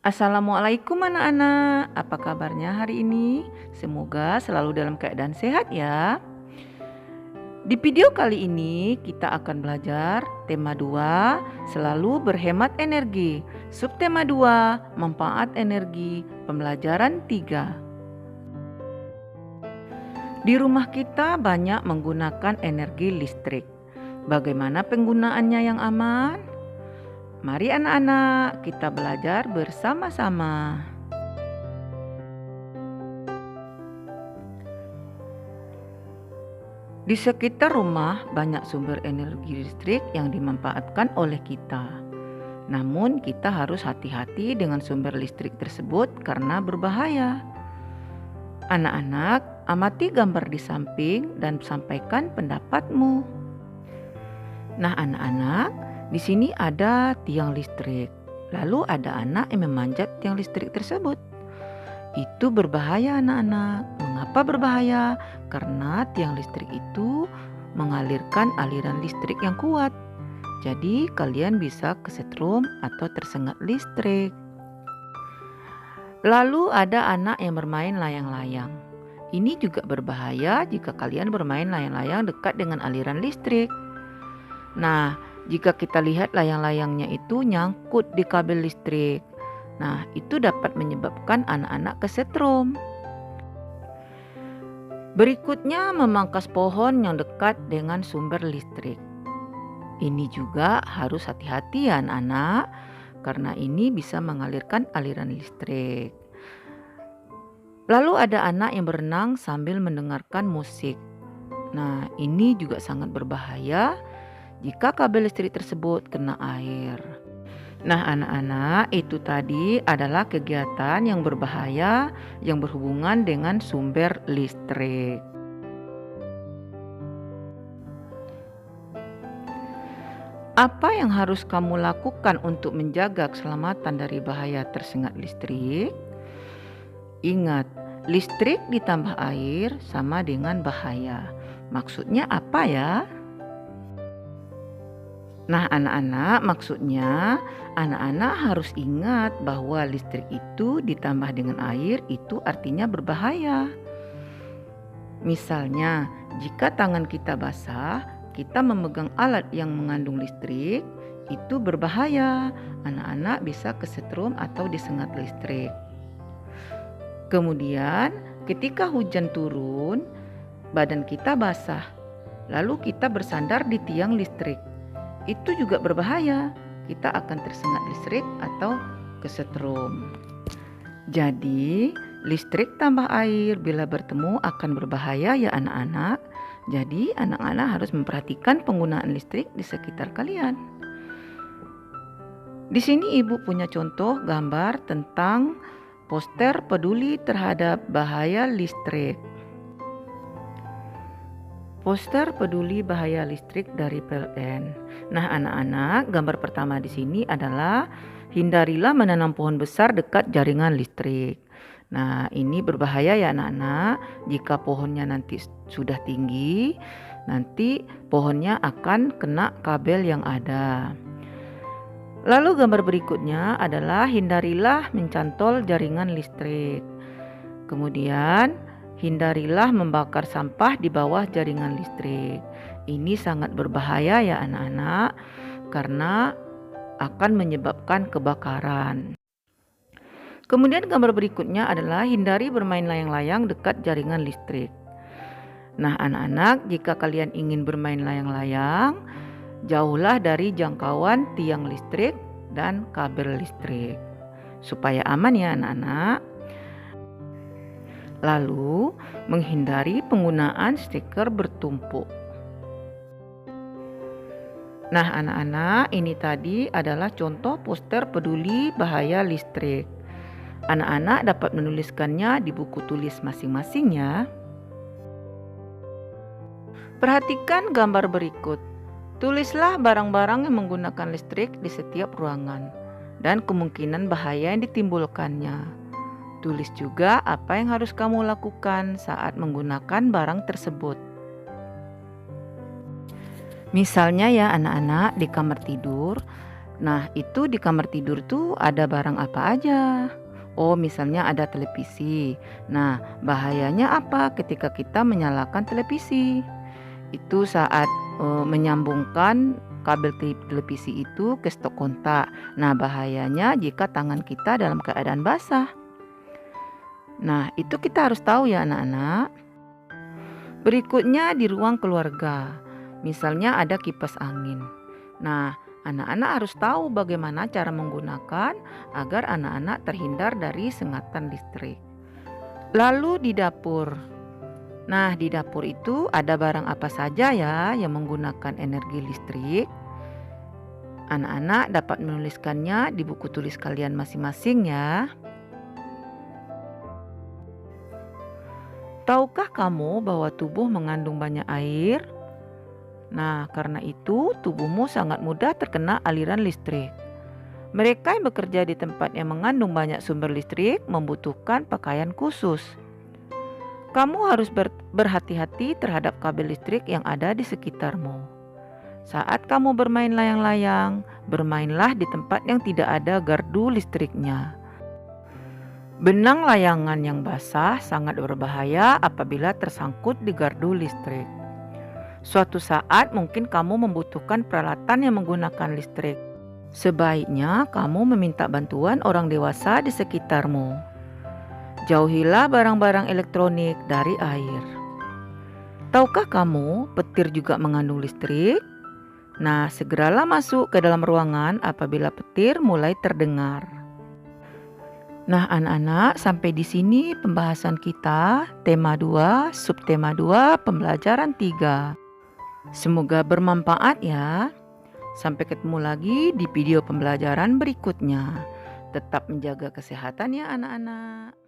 Assalamualaikum anak-anak, apa kabarnya hari ini? Semoga selalu dalam keadaan sehat ya. Di video kali ini kita akan belajar tema 2, selalu berhemat energi. Subtema 2, manfaat energi, pembelajaran 3. Di rumah kita banyak menggunakan energi listrik. Bagaimana penggunaannya yang aman? Mari anak-anak, kita belajar bersama-sama. Di sekitar rumah banyak sumber energi listrik yang dimanfaatkan oleh kita. Namun kita harus hati-hati dengan sumber listrik tersebut karena berbahaya. Anak-anak, amati gambar di samping dan sampaikan pendapatmu. Nah anak-anak, di sini ada tiang listrik. Lalu ada anak yang memanjat tiang listrik tersebut. Itu berbahaya anak-anak. Mengapa berbahaya? Karena tiang listrik itu mengalirkan aliran listrik yang kuat. Jadi kalian bisa kesetrum atau tersengat listrik. Lalu ada anak yang bermain layang-layang. Ini juga berbahaya jika kalian bermain layang-layang dekat dengan aliran listrik. Nah, jika kita lihat layang-layangnya itu nyangkut di kabel listrik. Nah, itu dapat menyebabkan anak-anak kesetrum. Berikutnya, memangkas pohon yang dekat dengan sumber listrik. Ini juga harus hati-hati ya anak-anak, karena ini bisa mengalirkan aliran listrik. Lalu ada anak yang berenang sambil mendengarkan musik. Nah, ini juga sangat berbahaya jika kabel listrik tersebut kena air. Nah anak-anak, itu tadi adalah kegiatan yang berbahaya yang berhubungan dengan sumber listrik. Apa yang harus kamu lakukan untuk menjaga keselamatan dari bahaya tersengat listrik? Ingat, listrik ditambah air sama dengan bahaya. Maksudnya apa ya? Nah anak-anak, maksudnya anak-anak harus ingat bahwa listrik itu ditambah dengan air itu artinya berbahaya. Misalnya, jika tangan kita basah, kita memegang alat yang mengandung listrik, itu berbahaya. Anak-anak bisa kesetrum atau disengat listrik. Kemudian, ketika hujan turun, badan kita basah, lalu kita bersandar di tiang listrik. Itu juga berbahaya, kita akan tersengat listrik atau kesetrum. Jadi listrik tambah air bila bertemu akan berbahaya ya anak-anak. Jadi anak-anak harus memperhatikan penggunaan listrik di sekitar kalian. Di sini ibu punya contoh gambar tentang poster peduli terhadap bahaya listrik. Poster peduli bahaya listrik dari PLN. Nah, anak-anak, gambar pertama di sini adalah hindarilah menanam pohon besar dekat jaringan listrik. Nah, ini berbahaya ya anak-anak. Jika pohonnya nanti sudah tinggi, nanti pohonnya akan kena kabel yang ada. Lalu gambar berikutnya adalah hindarilah mencantol jaringan listrik. Kemudian hindarilah membakar sampah di bawah jaringan listrik. Ini sangat berbahaya ya anak-anak karena akan menyebabkan kebakaran. Kemudian gambar berikutnya adalah hindari bermain layang-layang dekat jaringan listrik. Nah anak-anak, jika kalian ingin bermain layang-layang, jauhlah dari jangkauan tiang listrik dan kabel listrik supaya aman ya anak-anak. Lalu, menghindari penggunaan stiker bertumpuk. Nah, anak-anak, ini tadi adalah contoh poster peduli bahaya listrik. Anak-anak dapat menuliskannya di buku tulis masing-masing ya. Perhatikan gambar berikut. Tulislah barang-barang yang menggunakan listrik di setiap ruangan dan kemungkinan bahaya yang ditimbulkannya. Tulis juga apa yang harus kamu lakukan saat menggunakan barang tersebut. Misalnya ya anak-anak, di kamar tidur Nah, itu di kamar tidur tuh ada barang apa aja? Oh, misalnya ada televisi. Nah, bahayanya apa ketika kita menyalakan televisi? Itu saat menyambungkan kabel televisi itu ke stok kontak. Nah, bahayanya jika tangan kita dalam keadaan basah. Nah, itu kita harus tahu ya anak-anak. Berikutnya di ruang keluarga. Misalnya ada kipas angin. Nah, anak-anak harus tahu bagaimana cara menggunakan agar anak-anak terhindar dari sengatan listrik. Lalu di dapur. Nah, di dapur itu ada barang apa saja ya yang menggunakan energi listrik? Anak-anak dapat menuliskannya di buku tulis kalian masing-masing ya. Tahukah kamu bahwa tubuh mengandung banyak air? Nah, karena itu tubuhmu sangat mudah terkena aliran listrik. Mereka yang bekerja di tempat yang mengandung banyak sumber listrik membutuhkan pakaian khusus. Kamu harus berhati-hati terhadap kabel listrik yang ada di sekitarmu. Saat kamu bermain layang-layang, bermainlah di tempat yang tidak ada gardu listriknya. Benang layangan yang basah sangat berbahaya apabila tersangkut di gardu listrik. Suatu saat mungkin kamu membutuhkan peralatan yang menggunakan listrik. Sebaiknya kamu meminta bantuan orang dewasa di sekitarmu. Jauhilah barang-barang elektronik dari air. Tahukah kamu petir juga mengandung listrik? Nah, segeralah masuk ke dalam ruangan apabila petir mulai terdengar. Nah, anak-anak, sampai di sini pembahasan kita tema 2, subtema 2, pembelajaran 3. Semoga bermanfaat ya. Sampai ketemu lagi di video pembelajaran berikutnya. Tetap menjaga kesehatan ya anak-anak.